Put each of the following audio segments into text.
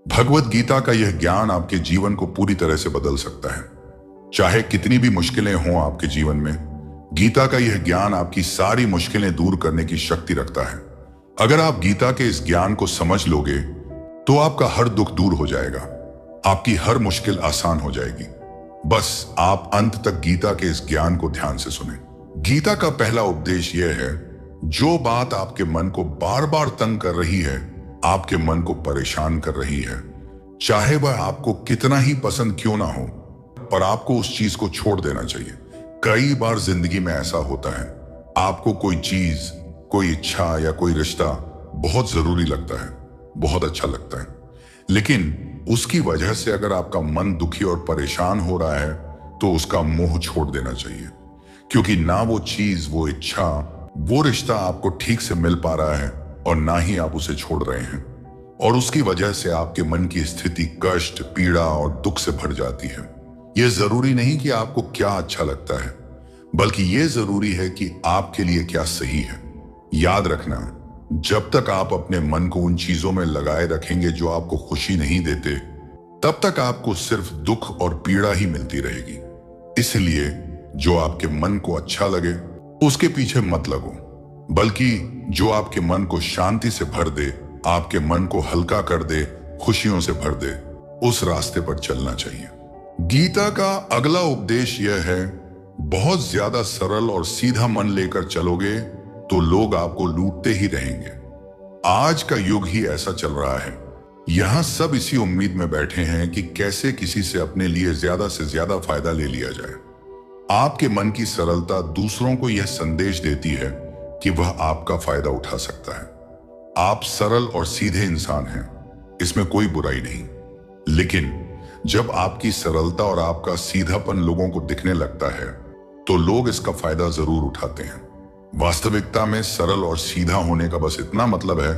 भगवत गीता का यह ज्ञान आपके जीवन को पूरी तरह से बदल सकता है। चाहे कितनी भी मुश्किलें हों आपके जीवन में, गीता का यह ज्ञान आपकी सारी मुश्किलें दूर करने की शक्ति रखता है। अगर आप गीता के इस ज्ञान को समझ लोगे तो आपका हर दुख दूर हो जाएगा, आपकी हर मुश्किल आसान हो जाएगी। बस आप अंत तक गीता के इस ज्ञान को ध्यान से सुने। गीता का पहला उपदेश यह है, जो बात आपके मन को बार बार तंग कर रही है, आपके मन को परेशान कर रही है, चाहे वह आपको कितना ही पसंद क्यों ना हो, पर आपको उस चीज को छोड़ देना चाहिए। कई बार जिंदगी में ऐसा होता है, आपको कोई चीज, कोई इच्छा या कोई रिश्ता बहुत जरूरी लगता है, बहुत अच्छा लगता है, लेकिन उसकी वजह से अगर आपका मन दुखी और परेशान हो रहा है तो उसका मोह छोड़ देना चाहिए, क्योंकि ना वो चीज, वो इच्छा, वो रिश्ता आपको ठीक से मिल पा रहा है और ना ही आप उसे छोड़ रहे हैं, और उसकी वजह से आपके मन की स्थिति कष्ट, पीड़ा और दुख से भर जाती है। यह जरूरी नहीं कि आपको क्या अच्छा लगता है, बल्कि यह जरूरी है कि आपके लिए क्या सही है। याद रखना, जब तक आप अपने मन को उन चीजों में लगाए रखेंगे जो आपको खुशी नहीं देते, तब तक आपको सिर्फ दुख और पीड़ा ही मिलती रहेगी। इसलिए जो आपके मन को अच्छा लगे उसके पीछे मत लगो, बल्कि जो आपके मन को शांति से भर दे, आपके मन को हल्का कर दे, खुशियों से भर दे, उस रास्ते पर चलना चाहिए। गीता का अगला उपदेश यह है, बहुत ज्यादा सरल और सीधा मन लेकर चलोगे तो लोग आपको लूटते ही रहेंगे। आज का युग ही ऐसा चल रहा है। यहां सब इसी उम्मीद में बैठे हैं कि कैसे किसी से अपने लिए ज्यादा से ज्यादा फायदा ले लिया जाए। आपके मन की सरलता दूसरों को यह संदेश देती है कि वह आपका फायदा उठा सकता है। आप सरल और सीधे इंसान हैं, इसमें कोई बुराई नहीं, लेकिन जब आपकी सरलता और आपका सीधापन लोगों को दिखने लगता है तो लोग इसका फायदा जरूर उठाते हैं। वास्तविकता में सरल और सीधा होने का बस इतना मतलब है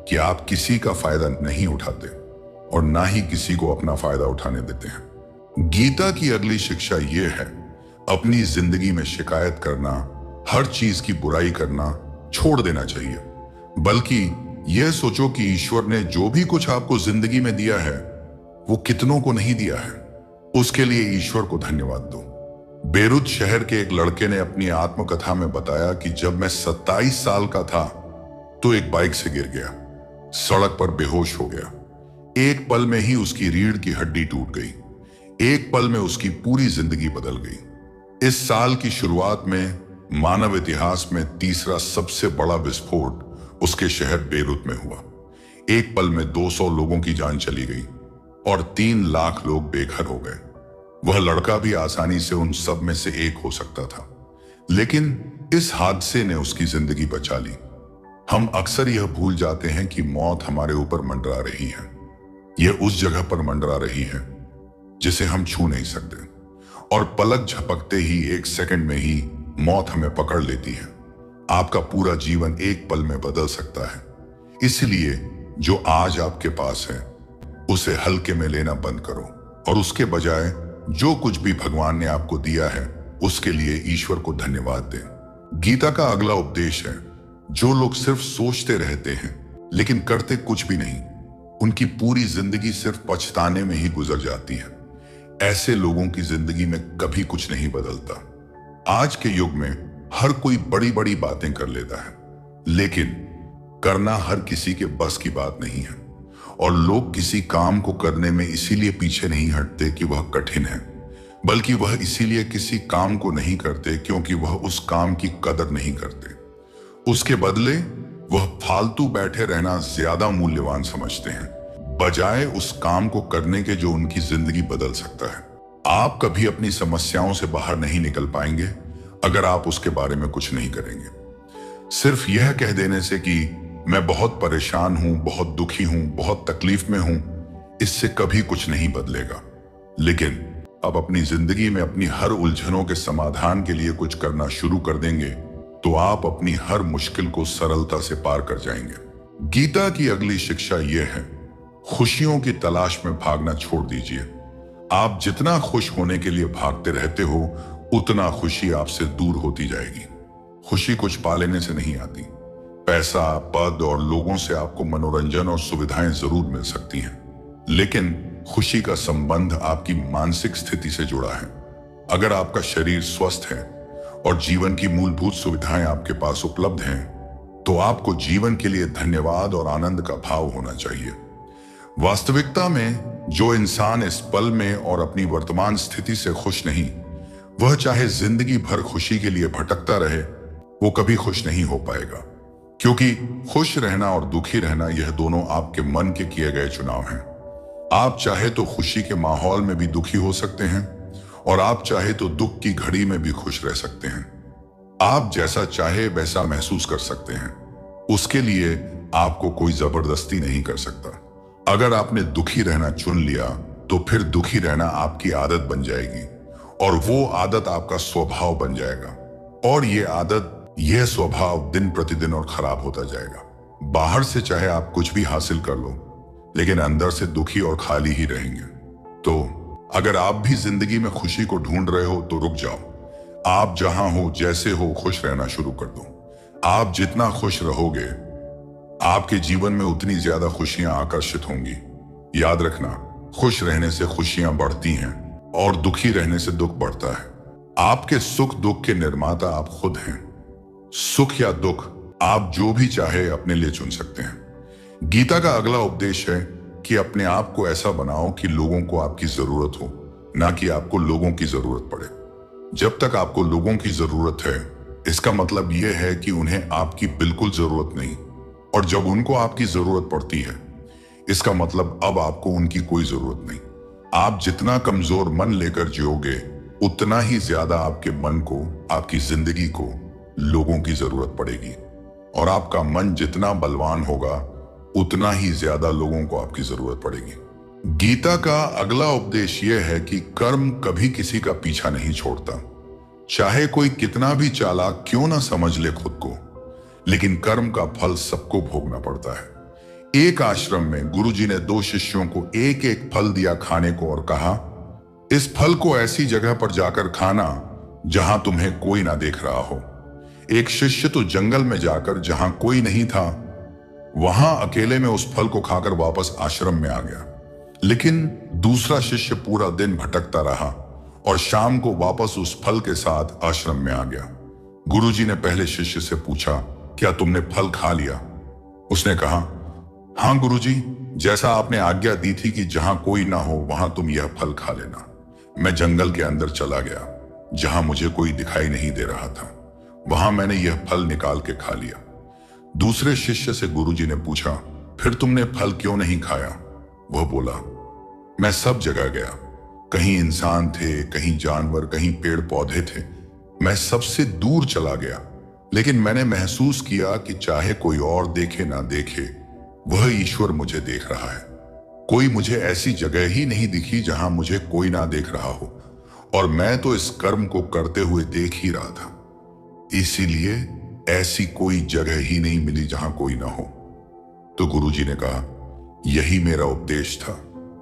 कि आप किसी का फायदा नहीं उठाते और ना ही किसी को अपना फायदा उठाने देते हैं। गीता की अगली शिक्षा यह है, अपनी जिंदगी में शिकायत करना, हर चीज की बुराई करना छोड़ देना चाहिए, बल्कि यह सोचो कि ईश्वर ने जो भी कुछ आपको जिंदगी में दिया है वो कितनों को नहीं दिया है। उसके लिए ईश्वर को धन्यवाद दो। बेरूत शहर के एक लड़के ने अपनी आत्मकथा में बताया कि जब मैं 27 साल का था तो एक बाइक से गिर गया, सड़क पर बेहोश हो गया। एक पल में ही उसकी रीढ़ की हड्डी टूट गई। एक पल में उसकी पूरी जिंदगी बदल गई। इस साल की शुरुआत में मानव इतिहास में तीसरा सबसे बड़ा विस्फोट उसके शहर बेरूत में हुआ। एक पल में 200 लोगों की जान चली गई और 3 लाख लोग बेघर हो गए। वह लड़का भी आसानी से उन सब में से एक हो सकता था, लेकिन इस हादसे ने उसकी जिंदगी बचा ली। हम अक्सर यह भूल जाते हैं कि मौत हमारे ऊपर मंडरा रही है। यह उस जगह पर मंडरा रही है जिसे हम छू नहीं सकते, और पलक झपकते ही, एक सेकंड में ही मौत हमें पकड़ लेती है। आपका पूरा जीवन एक पल में बदल सकता है। इसलिए जो आज आपके पास है उसे हल्के में लेना बंद करो और उसके बजाय जो कुछ भी भगवान ने आपको दिया है उसके लिए ईश्वर को धन्यवाद दें। गीता का अगला उपदेश है, जो लोग सिर्फ सोचते रहते हैं लेकिन करते कुछ भी नहीं, उनकी पूरी जिंदगी सिर्फ पछताने में ही गुजर जाती है। ऐसे लोगों की जिंदगी में कभी कुछ नहीं बदलता। आज के युग में हर कोई बड़ी बड़ी बातें कर लेता है, लेकिन करना हर किसी के बस की बात नहीं है। और लोग किसी काम को करने में इसीलिए पीछे नहीं हटते कि वह कठिन है, बल्कि वह इसीलिए किसी काम को नहीं करते क्योंकि वह उस काम की कदर नहीं करते। उसके बदले वह फालतू बैठे रहना ज्यादा मूल्यवान समझते हैं, बजाय उस काम को करने के जो उनकी जिंदगी बदल सकता है। आप कभी अपनी समस्याओं से बाहर नहीं निकल पाएंगे अगर आप उसके बारे में कुछ नहीं करेंगे। सिर्फ यह कह देने से कि मैं बहुत परेशान हूं, बहुत दुखी हूं, बहुत तकलीफ में हूं, इससे कभी कुछ नहीं बदलेगा। लेकिन अब अपनी जिंदगी में अपनी हर उलझनों के समाधान के लिए कुछ करना शुरू कर देंगे तो आप अपनी हर मुश्किल को सरलता से पार कर जाएंगे। गीता की अगली शिक्षा यह है, खुशियों की तलाश में भागना छोड़ दीजिए। आप जितना खुश होने के लिए भागते रहते हो, उतना खुशी आपसे दूर होती जाएगी। खुशी कुछ पा लेने से नहीं आती। पैसा, पद और लोगों से आपको मनोरंजन और सुविधाएं जरूर मिल सकती हैं, लेकिन खुशी का संबंध आपकी मानसिक स्थिति से जुड़ा है। अगर आपका शरीर स्वस्थ है और जीवन की मूलभूत सुविधाएं आपके पास उपलब्ध हैं, तो आपको जीवन के लिए धन्यवाद और आनंद का भाव होना चाहिए। वास्तविकता में जो इंसान इस पल में और अपनी वर्तमान स्थिति से खुश नहीं, वह चाहे जिंदगी भर खुशी के लिए भटकता रहे, वो कभी खुश नहीं हो पाएगा। क्योंकि खुश रहना और दुखी रहना, यह दोनों आपके मन के किए गए चुनाव हैं। आप चाहे तो खुशी के माहौल में भी दुखी हो सकते हैं और आप चाहे तो दुख की घड़ी में भी खुश रह सकते हैं। आप जैसा चाहे वैसा महसूस कर सकते हैं। उसके लिए आपको कोई जबरदस्ती नहीं कर सकता। अगर आपने दुखी रहना चुन लिया, तो फिर दुखी रहना आपकी आदत बन जाएगी और वो आदत आपका स्वभाव बन जाएगा। और ये आदत, यह स्वभाव दिन प्रतिदिन और खराब होता जाएगा। बाहर से चाहे आप कुछ भी हासिल कर लो, लेकिन अंदर से दुखी और खाली ही रहेंगे। तो अगर आप भी जिंदगी में खुशी को ढूंढ रहे हो, तो रुक जाओ। आप जहां हो, जैसे हो, खुश रहना शुरू कर दो। आप जितना खुश रहोगे, आपके जीवन में उतनी ज्यादा खुशियां आकर्षित होंगी। याद रखना, खुश रहने से खुशियां बढ़ती हैं और दुखी रहने से दुख बढ़ता है। आपके सुख दुख के निर्माता आप खुद हैं। सुख या दुख आप जो भी चाहे अपने लिए चुन सकते हैं। गीता का अगला उपदेश है कि अपने आप को ऐसा बनाओ कि लोगों को आपकी जरूरत हो, ना कि आपको लोगों की जरूरत पड़े। जब तक आपको लोगों की जरूरत है, इसका मतलब यह है कि उन्हें आपकी बिल्कुल जरूरत नहीं। और जब उनको आपकी जरूरत पड़ती है, इसका मतलब अब आपको उनकी कोई जरूरत नहीं। आप जितना कमजोर मन लेकर जियोगे, उतना ही ज्यादा आपके मन को, आपकी जिंदगी को लोगों की जरूरत पड़ेगी। और आपका मन जितना बलवान होगा, उतना ही ज्यादा लोगों को आपकी जरूरत पड़ेगी। गीता का अगला उपदेश यह है कि कर्म कभी किसी का पीछा नहीं छोड़ता। चाहे कोई कितना भी चालाक क्यों ना समझ ले खुद को, लेकिन कर्म का फल सबको भोगना पड़ता है। एक आश्रम में गुरुजी ने 2 शिष्यों को एक एक फल दिया खाने को और कहा, इस फल को ऐसी जगह पर जाकर खाना जहां तुम्हें कोई ना देख रहा हो। एक शिष्य तो जंगल में जाकर, जहां कोई नहीं था, वहां अकेले में उस फल को खाकर वापस आश्रम में आ गया। लेकिन दूसरा शिष्य पूरा दिन भटकता रहा और शाम को वापस उस फल के साथ आश्रम में आ गया। गुरुजी ने पहले शिष्य से पूछा, क्या तुमने फल खा लिया? उसने कहा, हाँ गुरुजी, जैसा आपने आज्ञा दी थी कि जहां कोई ना हो वहां तुम यह फल खा लेना। मैं जंगल के अंदर चला गया, जहां मुझे कोई दिखाई नहीं दे रहा था। वहां मैंने यह फल निकाल के खा लिया। दूसरे शिष्य से गुरुजी ने पूछा, फिर तुमने फल क्यों नहीं खाया? वह बोला, मैं सब जगह गया। कहीं इंसान थे, कहीं जानवर, कहीं पेड़ पौधे थे। मैं सबसे दूर चला गया, लेकिन मैंने महसूस किया कि चाहे कोई और देखे ना देखे, वह ईश्वर मुझे देख रहा है। कोई मुझे ऐसी जगह ही नहीं दिखी जहां मुझे कोई ना देख रहा हो, और मैं तो इस कर्म को करते हुए देख ही रहा था। इसीलिए ऐसी कोई जगह ही नहीं मिली जहां कोई ना हो। तो गुरुजी ने कहा, यही मेरा उपदेश था।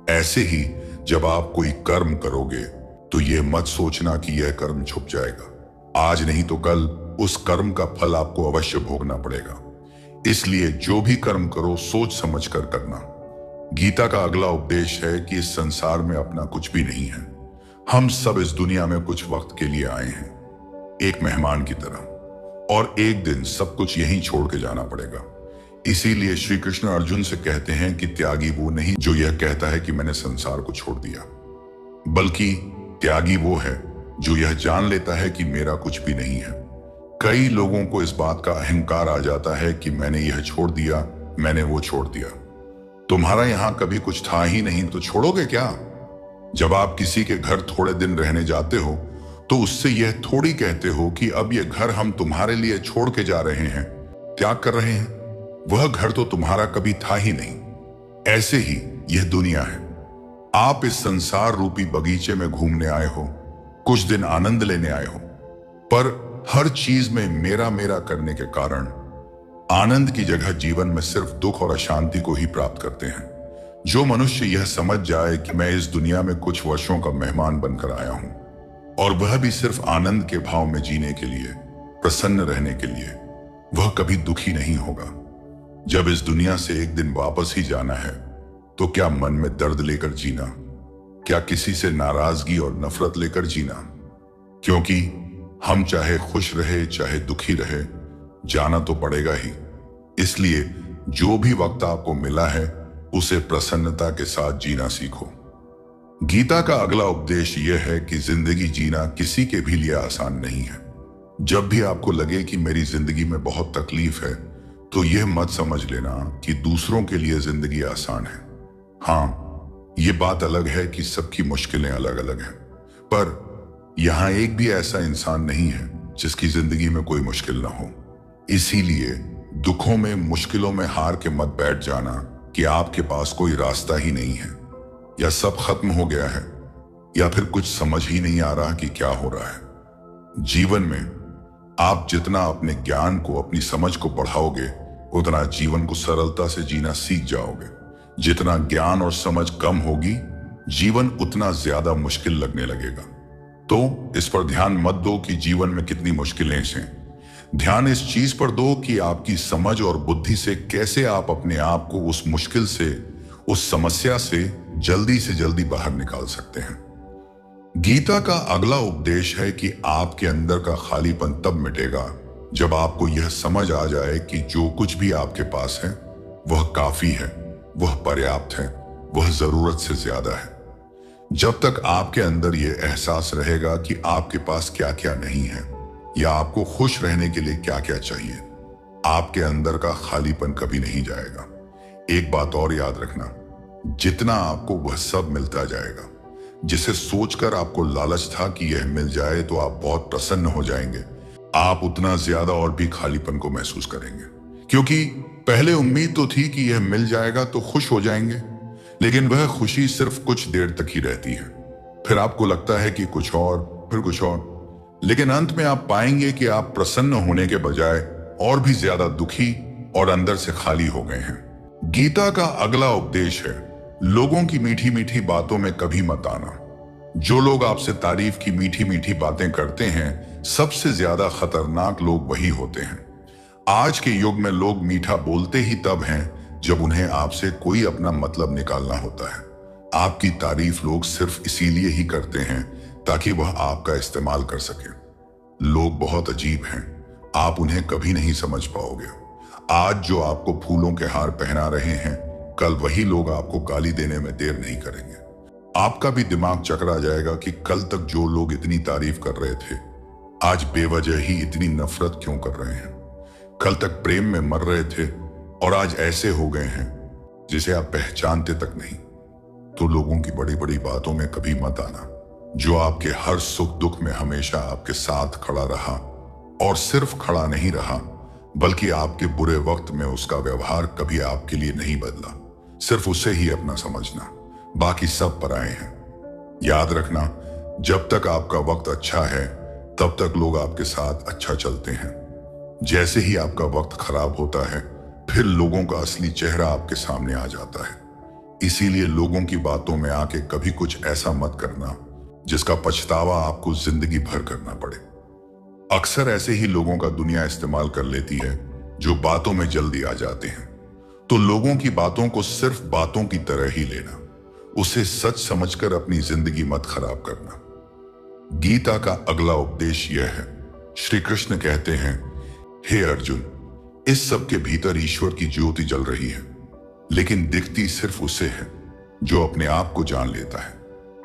ऐसे ही जब आप कोई कर्म करोगे, तो यह मत सोचना कि यह कर्म छुप जाएगा। आज नहीं तो कल उस कर्म का फल आपको अवश्य भोगना पड़ेगा। इसलिए जो भी कर्म करो, सोच समझ कर करना। गीता का अगला उपदेश है कि इस संसार में अपना कुछ भी नहीं है। हम सब इस दुनिया में कुछ वक्त के लिए आए हैं, एक मेहमान की तरह, और एक दिन सब कुछ यहीं छोड़ के जाना पड़ेगा। इसीलिए श्री कृष्ण अर्जुन से कहते हैं कि त्यागी वो नहीं जो यह कहता है कि मैंने संसार को छोड़ दिया, बल्कि त्यागी वो है जो यह जान लेता है कि मेरा कुछ भी नहीं है। कई लोगों को इस बात का अहंकार आ जाता है कि मैंने यह छोड़ दिया, मैंने वो छोड़ दिया। तुम्हारा यहां कभी कुछ था ही नहीं, तो छोड़ोगे क्या? जब आप किसी के घर थोड़े दिन रहने जाते हो, तो उससे यह थोड़ी कहते हो कि अब यह घर हम तुम्हारे लिए छोड़ के जा रहे हैं, त्याग कर रहे हैं। वह घर तो तुम्हारा कभी था ही नहीं। ऐसे ही यह दुनिया है। आप इस संसार रूपी बगीचे में घूमने आए हो, कुछ दिन आनंद लेने आए हो, पर हर चीज में मेरा मेरा करने के कारण आनंद की जगह जीवन में सिर्फ दुख और अशांति को ही प्राप्त करते हैं। जो मनुष्य यह समझ जाए कि मैं इस दुनिया में कुछ वर्षों का मेहमान बनकर आया हूं, और वह भी सिर्फ आनंद के भाव में जीने के लिए, प्रसन्न रहने के लिए, वह कभी दुखी नहीं होगा। जब इस दुनिया से एक दिन वापस ही जाना है, तो क्या मन में दर्द लेकर जीना? क्या किसी से नाराजगी और नफरत लेकर जीना? क्योंकि हम चाहे खुश रहे चाहे दुखी रहे, जाना तो पड़ेगा ही। इसलिए जो भी वक्त आपको मिला है उसे प्रसन्नता के साथ जीना सीखो। गीता का अगला उपदेश यह है कि जिंदगी जीना किसी के भी लिए आसान नहीं है। जब भी आपको लगे कि मेरी जिंदगी में बहुत तकलीफ है, तो यह मत समझ लेना कि दूसरों के लिए जिंदगी आसान है। हाँ, ये बात अलग है कि सबकी मुश्किलें अलग अलग हैं, पर यहां एक भी ऐसा इंसान नहीं है जिसकी जिंदगी में कोई मुश्किल ना हो। इसीलिए दुखों में, मुश्किलों में हार के मत बैठ जाना कि आपके पास कोई रास्ता ही नहीं है, या सब खत्म हो गया है, या फिर कुछ समझ ही नहीं आ रहा कि क्या हो रहा है। जीवन में आप जितना अपने ज्ञान को, अपनी समझ को बढ़ाओगे, उतना जीवन को सरलता से जीना सीख जाओगे। जितना ज्ञान और समझ कम होगी, जीवन उतना ज्यादा मुश्किल लगने लगेगा। तो इस पर ध्यान मत दो कि जीवन में कितनी मुश्किलें हैं। ध्यान इस चीज पर दो कि आपकी समझ और बुद्धि से कैसे आप अपने आप को उस मुश्किल से, उस समस्या से जल्दी बाहर निकाल सकते हैं। गीता का अगला उपदेश है कि आपके अंदर का खालीपन तब मिटेगा जब आपको यह समझ आ जाए कि जो कुछ भी आपके पास है वह काफी है, वह पर्याप्त है, वह जरूरत से ज्यादा है। जब तक आपके अंदर यह एहसास रहेगा कि आपके पास क्या क्या नहीं है, या आपको खुश रहने के लिए क्या क्या चाहिए, आपके अंदर का खालीपन कभी नहीं जाएगा। एक बात और याद रखना, जितना आपको वह सब मिलता जाएगा। जिसे सोचकर आपको लालच था कि यह मिल जाए तो आप बहुत प्रसन्न हो जाएंगे, आप उतना ज्यादा और भी खालीपन को महसूस करेंगे। क्योंकि पहले उम्मीद तो थी कि यह मिल जाएगा तो खुश हो जाएंगे, लेकिन वह खुशी सिर्फ कुछ देर तक ही रहती है। फिर आपको लगता है कि कुछ और, फिर कुछ और, लेकिन अंत में आप पाएंगे कि आप प्रसन्न होने के बजाय और भी ज्यादा दुखी और अंदर से खाली हो गए हैं। गीता का अगला उपदेश है, लोगों की मीठी मीठी बातों में कभी मत आना। जो लोग आपसे तारीफ की मीठी मीठी बातें करते हैं, सबसे ज्यादा खतरनाक लोग वही होते हैं। आज के युग में लोग मीठा बोलते ही तब हैं जब उन्हें आपसे कोई अपना मतलब निकालना होता है। आपकी तारीफ लोग सिर्फ इसीलिए ही करते हैं ताकि वह आपका इस्तेमाल कर सके। लोग बहुत अजीब हैं, आप उन्हें कभी नहीं समझ पाओगे। आज जो आपको फूलों के हार पहना रहे हैं, कल वही लोग आपको गाली देने में देर नहीं करेंगे। आपका भी दिमाग चकरा जाएगा कि कल तक जो लोग इतनी तारीफ कर रहे थे, आज बेवजह ही इतनी नफरत क्यों कर रहे हैं। कल तक प्रेम में मर रहे थे और आज ऐसे हो गए हैं जिसे आप पहचानते तक नहीं। तो लोगों की बड़ी बड़ी बातों में कभी मत आना। जो आपके हर सुख दुख में हमेशा आपके साथ खड़ा रहा, और सिर्फ खड़ा नहीं रहा बल्कि आपके बुरे वक्त में उसका व्यवहार कभी आपके लिए नहीं बदला, सिर्फ उसे ही अपना समझना, बाकी सब पराए हैं। याद रखना, जब तक आपका वक्त अच्छा है तब तक लोग आपके साथ अच्छा चलते हैं। जैसे ही आपका वक्त खराब होता है, फिर लोगों का असली चेहरा आपके सामने आ जाता है। इसीलिए लोगों की बातों में आके कभी कुछ ऐसा मत करना जिसका पछतावा आपको जिंदगी भर करना पड़े। अक्सर ऐसे ही लोगों का दुनिया इस्तेमाल कर लेती है जो बातों में जल्दी आ जाते हैं। तो लोगों की बातों को सिर्फ बातों की तरह ही लेना, उसे सच समझकर अपनी जिंदगी मत खराब करना। गीता का अगला उपदेश यह है, श्री कृष्ण कहते हैं, हे अर्जुन, इस सब के भीतर ईश्वर की ज्योति जल रही है, लेकिन दिखती सिर्फ उसे है जो अपने आप को जान लेता है,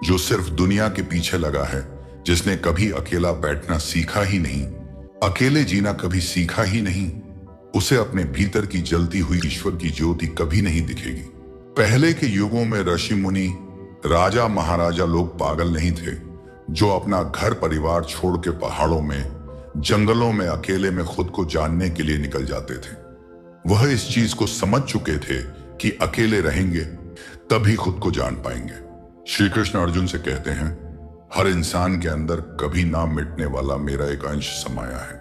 जो सिर्फ दुनिया के पीछे लगा है, जिसने कभी अकेला बैठना सीखा ही नहीं, अकेले जीना कभी सीखा ही नहीं, उसे अपने भीतर की जलती हुई ईश्वर की ज्योति कभी नहीं दिखेगी। पहले के युगों में ऋषि मुनि, राजा महाराजा लोग पागल नहीं थे जो अपना घर परिवार छोड़ के पहाड़ों में, जंगलों में अकेले में खुद को जानने के लिए निकल जाते थे। वह इस चीज को समझ चुके थे कि अकेले रहेंगे तभी खुद को जान पाएंगे। श्री कृष्ण अर्जुन से कहते हैं, हर इंसान के अंदर कभी ना मिटने वाला मेरा एक अंश समाया है।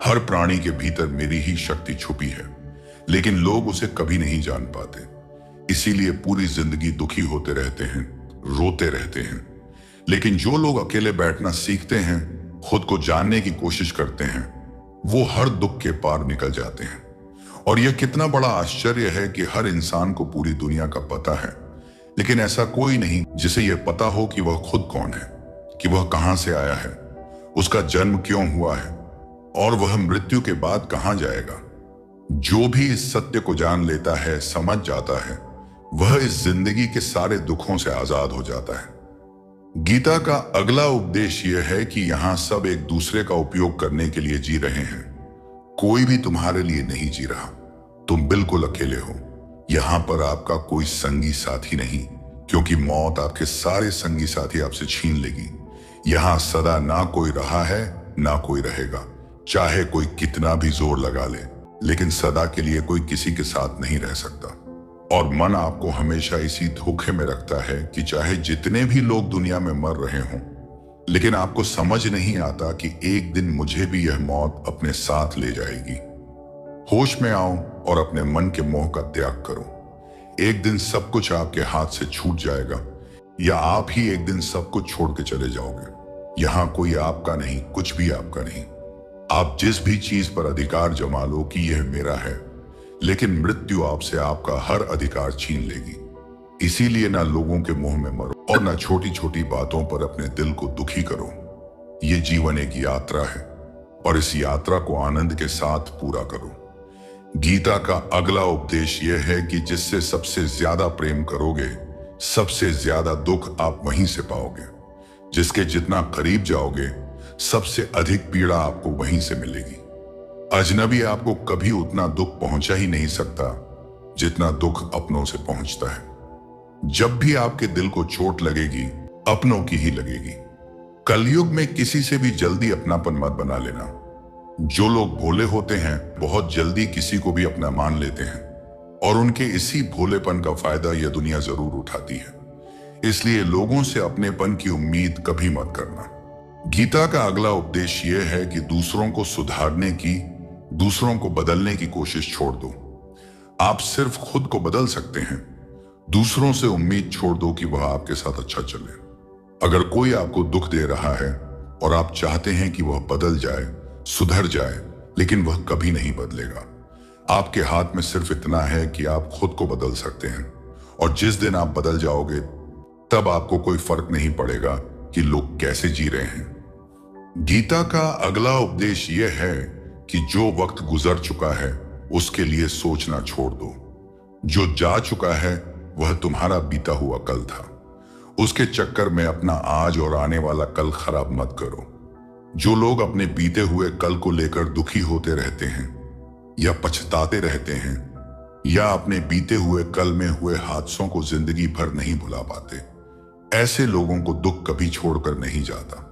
हर प्राणी के भीतर मेरी ही शक्ति छुपी है, लेकिन लोग उसे कभी नहीं जान पाते। इसीलिए पूरी जिंदगी दुखी होते रहते हैं, रोते रहते हैं। लेकिन जो लोग अकेले बैठना सीखते हैं, खुद को जानने की कोशिश करते हैं, वो हर दुख के पार निकल जाते हैं। और यह कितना बड़ा आश्चर्य है कि हर इंसान को पूरी दुनिया का पता है, लेकिन ऐसा कोई नहीं जिसे यह पता हो कि वह खुद कौन है, कि वह कहां से आया है, उसका जन्म क्यों हुआ है और वह मृत्यु के बाद कहां जाएगा। जो भी इस सत्य को जान लेता है, समझ जाता है, वह इस जिंदगी के सारे दुखों से आजाद हो जाता है। गीता का अगला उपदेश यह है कि यहां सब एक दूसरे का उपयोग करने के लिए जी रहे हैं। कोई भी तुम्हारे लिए नहीं जी रहा, तुम बिल्कुल अकेले हो। यहां पर आपका कोई संगी साथी नहीं, क्योंकि मौत आपके सारे संगी साथी आपसे छीन लेगी। यहां सदा ना कोई रहा है ना कोई रहेगा, चाहे कोई कितना भी जोर लगा ले, लेकिन सदा के लिए कोई किसी के साथ नहीं रह सकता। और मन आपको हमेशा इसी धोखे में रखता है कि चाहे जितने भी लोग दुनिया में मर रहे हों, लेकिन आपको समझ नहीं आता कि एक दिन मुझे भी यह मौत अपने साथ ले जाएगी। होश में आओ और अपने मन के मोह का त्याग करो। एक दिन सब कुछ आपके हाथ से छूट जाएगा, या आप ही एक दिन सब कुछ छोड़ के चले जाओगे। यहां कोई आपका नहीं, कुछ भी आपका नहीं। आप जिस भी चीज पर अधिकार जमा लो कि यह मेरा है, लेकिन मृत्यु आपसे आपका हर अधिकार छीन लेगी। इसीलिए ना लोगों के मुंह में मरो और ना छोटी छोटी बातों पर अपने दिल को दुखी करो। ये जीवन एक यात्रा है और इस यात्रा को आनंद के साथ पूरा करो। गीता का अगला उपदेश यह है कि जिससे सबसे ज्यादा प्रेम करोगे, सबसे ज्यादा दुख आप वहीं से पाओगे। जिसके जितना करीब जाओगे, सबसे अधिक पीड़ा आपको वहीं से मिलेगी। अजनबी आपको कभी उतना दुख पहुंचा ही नहीं सकता जितना दुख अपनों से पहुंचता है। जब भी आपके दिल को चोट लगेगी, अपनों की ही लगेगी। कलयुग में किसी से भी जल्दी अपनापन मत बना लेना। जो लोग भोले होते हैं, बहुत जल्दी किसी को भी अपना मान लेते हैं, और उनके इसी भोलेपन का फायदा यह दुनिया जरूर उठाती है। इसलिए लोगों से अपनेपन की उम्मीद कभी मत करना। गीता का अगला उपदेश यह है कि दूसरों को सुधारने की, दूसरों को बदलने की कोशिश छोड़ दो। आप सिर्फ खुद को बदल सकते हैं। दूसरों से उम्मीद छोड़ दो कि वह आपके साथ अच्छा चले। अगर कोई आपको दुख दे रहा है और आप चाहते हैं कि वह बदल जाए, सुधर जाए, लेकिन वह कभी नहीं बदलेगा। आपके हाथ में सिर्फ इतना है कि आप खुद को बदल सकते हैं, और जिस दिन आप बदल जाओगे, तब आपको कोई फर्क नहीं पड़ेगा कि लोग कैसे जी रहे हैं। गीता का अगला उपदेश यह है कि जो वक्त गुजर चुका है उसके लिए सोचना छोड़ दो। जो जा चुका है वह तुम्हारा बीता हुआ कल था। उसके चक्कर में अपना आज और आने वाला कल खराब मत करो। जो लोग अपने बीते हुए कल को लेकर दुखी होते रहते हैं या पछताते रहते हैं, या अपने बीते हुए कल में हुए हादसों को जिंदगी भर नहीं भुला पाते, ऐसे लोगों को दुख कभी छोड़कर नहीं जाता।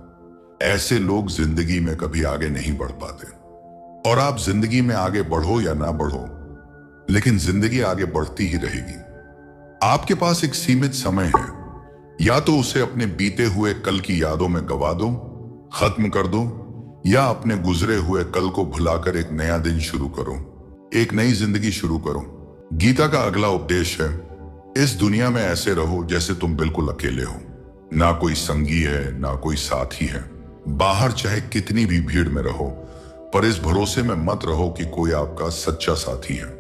ऐसे लोग जिंदगी में कभी आगे नहीं बढ़ पाते। और आप जिंदगी में आगे बढ़ो या ना बढ़ो, लेकिन जिंदगी आगे बढ़ती ही रहेगी। आपके पास एक सीमित समय है, या तो उसे अपने बीते हुए कल की यादों में गवा दो, खत्म कर दो, या अपने गुजरे हुए कल को भुलाकर एक नया दिन शुरू करो, एक नई जिंदगी शुरू करो। गीता का अगला उपदेश है, इस दुनिया में ऐसे रहो जैसे तुम बिल्कुल अकेले हो। ना कोई संगी है, ना कोई साथी है। बाहर चाहे कितनी भी भीड़ में रहो, पर इस भरोसे में मत रहो कि कोई आपका सच्चा साथी है।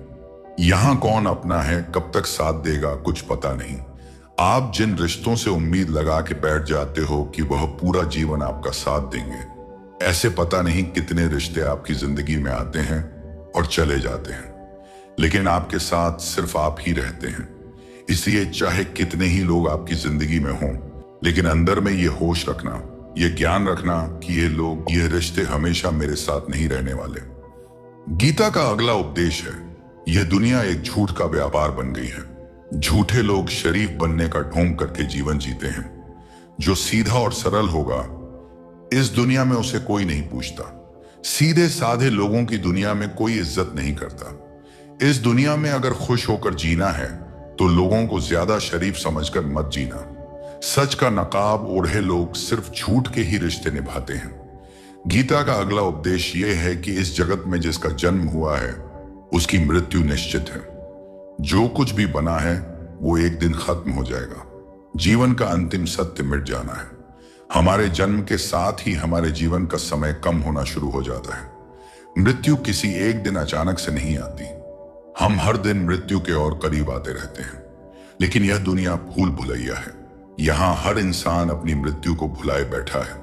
यहां कौन अपना है, कब तक साथ देगा, कुछ पता नहीं। आप जिन रिश्तों से उम्मीद लगा के बैठ जाते हो कि वह पूरा जीवन आपका साथ देंगे, ऐसे पता नहीं कितने रिश्ते आपकी जिंदगी में आते हैं और चले जाते हैं, लेकिन आपके साथ सिर्फ आप ही रहते हैं। इसलिए चाहे कितने ही लोग आपकी जिंदगी में हों, लेकिन अंदर में ये होश रखना, ये ज्ञान रखना कि ये लोग, ये रिश्ते हमेशा मेरे साथ नहीं रहने वाले। गीता का अगला उपदेश है, यह दुनिया एक झूठ का व्यापार बन गई है। झूठे लोग शरीफ बनने का ढोंग करके जीवन जीते हैं। जो सीधा और सरल होगा, इस दुनिया में उसे कोई नहीं पूछता। सीधे साधे लोगों की दुनिया में कोई इज्जत नहीं करता। इस दुनिया में अगर खुश होकर जीना है तो लोगों को ज्यादा शरीफ समझकर मत जीना। सच का नकाब ओढ़े लोग सिर्फ झूठ के ही रिश्ते निभाते हैं। गीता का अगला उपदेश यह है कि इस जगत में जिसका जन्म हुआ है उसकी मृत्यु निश्चित है। जो कुछ भी बना है वो एक दिन खत्म हो जाएगा। जीवन का अंतिम सत्य मिट जाना है। हमारे जन्म के साथ ही हमारे जीवन का समय कम होना शुरू हो जाता है। मृत्यु किसी एक दिन अचानक से नहीं आती, हम हर दिन मृत्यु के और करीब आते रहते हैं, लेकिन यह दुनिया भूल भुलैया है। यहाँ हर इंसान अपनी मृत्यु को भुलाए बैठा है।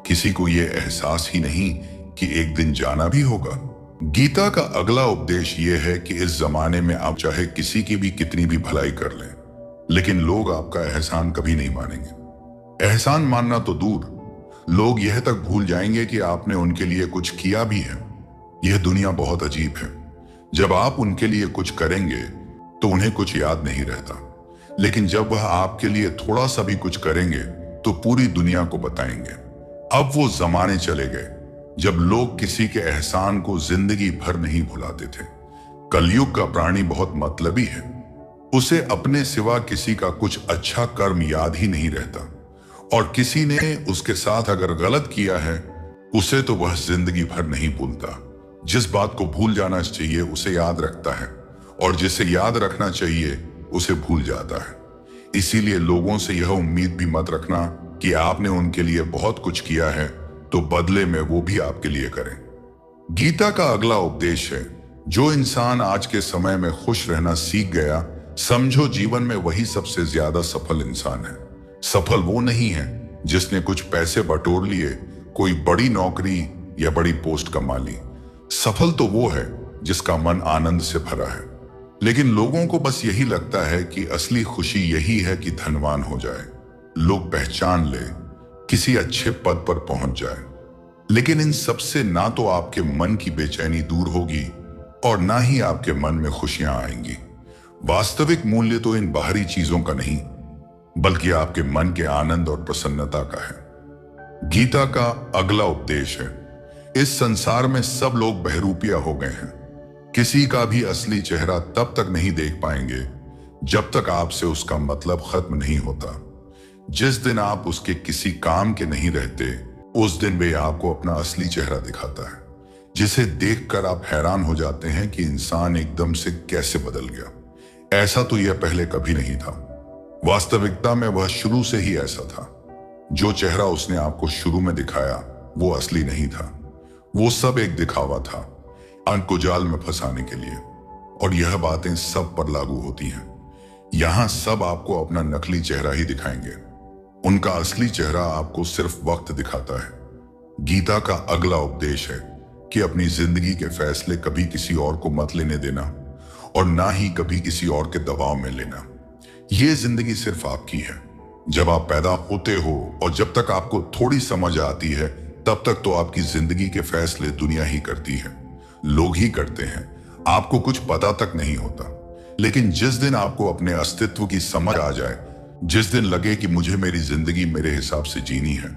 किसी को यह एहसास ही नहीं कि एक दिन जाना भी होगा। गीता का अगला उपदेश यह है कि इस जमाने में आप चाहे किसी की भी कितनी भी भलाई कर लें, लेकिन लोग आपका एहसान कभी नहीं मानेंगे। एहसान मानना तो दूर, लोग यह तक भूल जाएंगे कि आपने उनके लिए कुछ किया भी है। यह दुनिया बहुत अजीब है। जब आप उनके लिए कुछ करेंगे तो उन्हें कुछ याद नहीं रहता, लेकिन जब वह आपके लिए थोड़ा सा भी कुछ करेंगे तो पूरी दुनिया को बताएंगे। अब वो जमाने चले गए जब लोग किसी के एहसान को जिंदगी भर नहीं भुलाते थे। कलयुग का प्राणी बहुत मतलबी है। उसे अपने सिवा किसी का कुछ अच्छा कर्म याद ही नहीं रहता, और किसी ने उसके साथ अगर गलत किया है उसे तो वह जिंदगी भर नहीं भूलता। जिस बात को भूल जाना चाहिए उसे याद रखता है, और जिसे याद रखना चाहिए उसे भूल जाता है। इसीलिए लोगों से यह उम्मीद भी मत रखना कि आपने उनके लिए बहुत कुछ किया है तो बदले में वो भी आपके लिए करें। गीता का अगला उपदेश है, जो इंसान आज के समय में खुश रहना सीख गया, समझो जीवन में वही सबसे ज्यादा सफल इंसान है। सफल वो नहीं है जिसने कुछ पैसे बटोर लिए, कोई बड़ी नौकरी या बड़ी पोस्ट कमा ली। सफल तो वो है जिसका मन आनंद से भरा है। लेकिन लोगों को बस यही लगता है कि असली खुशी यही है कि धनवान हो जाए, लोग पहचान ले, किसी अच्छे पद पर पहुंच जाए। लेकिन इन सब से ना तो आपके मन की बेचैनी दूर होगी और ना ही आपके मन में खुशियां आएंगी। वास्तविक मूल्य तो इन बाहरी चीजों का नहीं, बल्कि आपके मन के आनंद और प्रसन्नता का है। गीता का अगला उपदेश है, इस संसार में सब लोग बहरूपिया हो गए हैं। किसी का भी असली चेहरा तब तक नहीं देख पाएंगे जब तक आपसे उसका मतलब खत्म नहीं होता। जिस दिन आप उसके किसी काम के नहीं रहते, उस दिन वे आपको अपना असली चेहरा दिखाता है, जिसे देखकर आप हैरान हो जाते हैं कि इंसान एकदम से कैसे बदल गया। ऐसा तो यह पहले कभी नहीं था। वास्तविकता में वह शुरू से ही ऐसा था। जो चेहरा उसने आपको शुरू में दिखाया वो असली नहीं था। वो सब एक दिखावा था, अंक को जाल में फंसाने के लिए। और यह बातें सब पर लागू होती हैं। यहां सब आपको अपना नकली चेहरा ही दिखाएंगे। उनका असली चेहरा आपको सिर्फ वक्त दिखाता है। गीता का अगला उपदेश है कि अपनी जिंदगी के फैसले कभी किसी और को मत लेने देना, और ना ही कभी किसी और के दबाव में लेना। यह जिंदगी सिर्फ आपकी है। जब आप पैदा होते हो और जब तक आपको थोड़ी समझ आती है, तब तक तो आपकी जिंदगी के फैसले दुनिया ही करती है, लोग ही करते हैं। आपको कुछ पता तक नहीं होता। लेकिन जिस दिन आपको अपने अस्तित्व की समझ आ जाए, जिस दिन लगे कि मुझे मेरी जिंदगी मेरे हिसाब से जीनी है,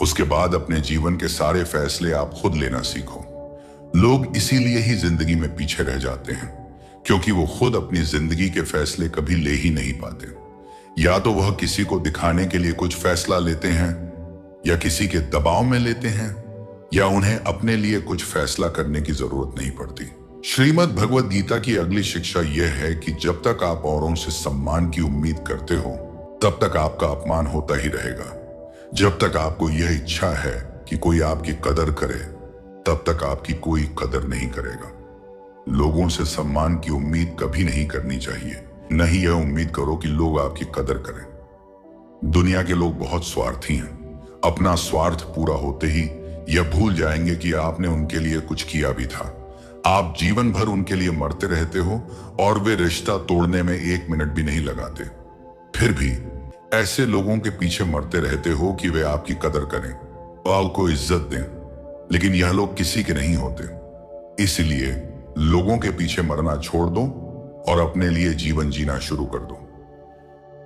उसके बाद अपने जीवन के सारे फैसले आप खुद लेना सीखो। लोग इसीलिए ही जिंदगी में पीछे रह जाते हैं, क्योंकि वो खुद अपनी जिंदगी के फैसले कभी ले ही नहीं पाते। या तो वह किसी को दिखाने के लिए कुछ फैसला लेते हैं, या किसी के दबाव में लेते हैं, या उन्हें अपने लिए कुछ फैसला करने की जरूरत नहीं पड़ती। श्रीमद् भगवद गीता की अगली शिक्षा यह है कि जब तक आप औरों से सम्मान की उम्मीद करते हो, तब तक आपका अपमान होता ही रहेगा। जब तक आपको यह इच्छा है कि कोई आपकी कदर करे, तब तक आपकी कोई कदर नहीं करेगा। लोगों से सम्मान की उम्मीद कभी नहीं करनी चाहिए। न ही यह उम्मीद करो कि लोग आपकी कदर करें। दुनिया के लोग बहुत स्वार्थी हैं। अपना स्वार्थ पूरा होते ही यह भूल जाएंगे कि आपने उनके लिए कुछ किया भी था। आप जीवन भर उनके लिए मरते रहते हो और वे रिश्ता तोड़ने में 1 मिनट भी नहीं लगाते। फिर भी ऐसे लोगों के पीछे मरते रहते हो कि वे आपकी कदर करें और आपको इज्जत दें, लेकिन यह लोग किसी के नहीं होते। इसलिए लोगों के पीछे मरना छोड़ दो और अपने लिए जीवन जीना शुरू कर दो।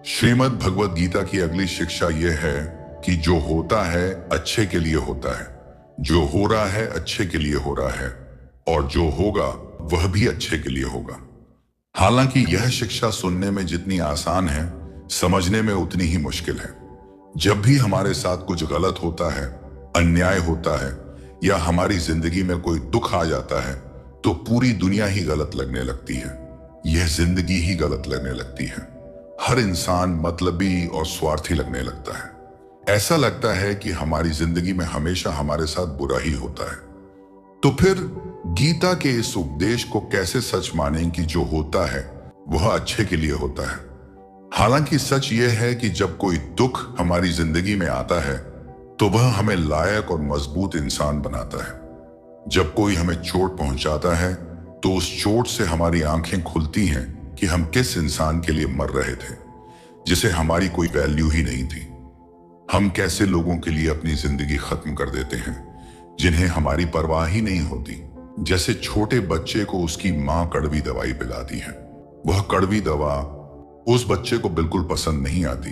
श्रीमद् भगवद गीता की अगली शिक्षा यह है कि जो होता है अच्छे के लिए होता है, जो हो रहा है अच्छे के लिए हो रहा है, और जो होगा वह भी अच्छे के लिए होगा। हालांकि यह शिक्षा सुनने में जितनी आसान है, समझने में उतनी ही मुश्किल है। जब भी हमारे साथ कुछ गलत होता है, अन्याय होता है, या हमारी जिंदगी में कोई दुख आ जाता है, तो पूरी दुनिया ही गलत लगने लगती है। यह जिंदगी ही गलत लगने लगती है। हर इंसान मतलबी और स्वार्थी लगने लगता है। ऐसा लगता है कि हमारी जिंदगी में हमेशा हमारे साथ बुरा ही होता है। तो फिर गीता के इस उपदेश को कैसे सच मानें कि जो होता है वह अच्छे के लिए होता है। हालांकि सच यह है कि जब कोई दुख हमारी जिंदगी में आता है तो वह हमें लायक और मजबूत इंसान बनाता है। जब कोई हमें चोट पहुंचाता है तो उस चोट से हमारी आंखें खुलती हैं कि हम किस इंसान के लिए मर रहे थे जिसे हमारी कोई वैल्यू ही नहीं थी। हम कैसे लोगों के लिए अपनी जिंदगी खत्म कर देते हैं जिन्हें हमारी परवाह ही नहीं होती। जैसे छोटे बच्चे को उसकी माँ कड़वी दवाई पिलाती है। वह कड़वी दवा उस बच्चे को बिल्कुल पसंद नहीं आती,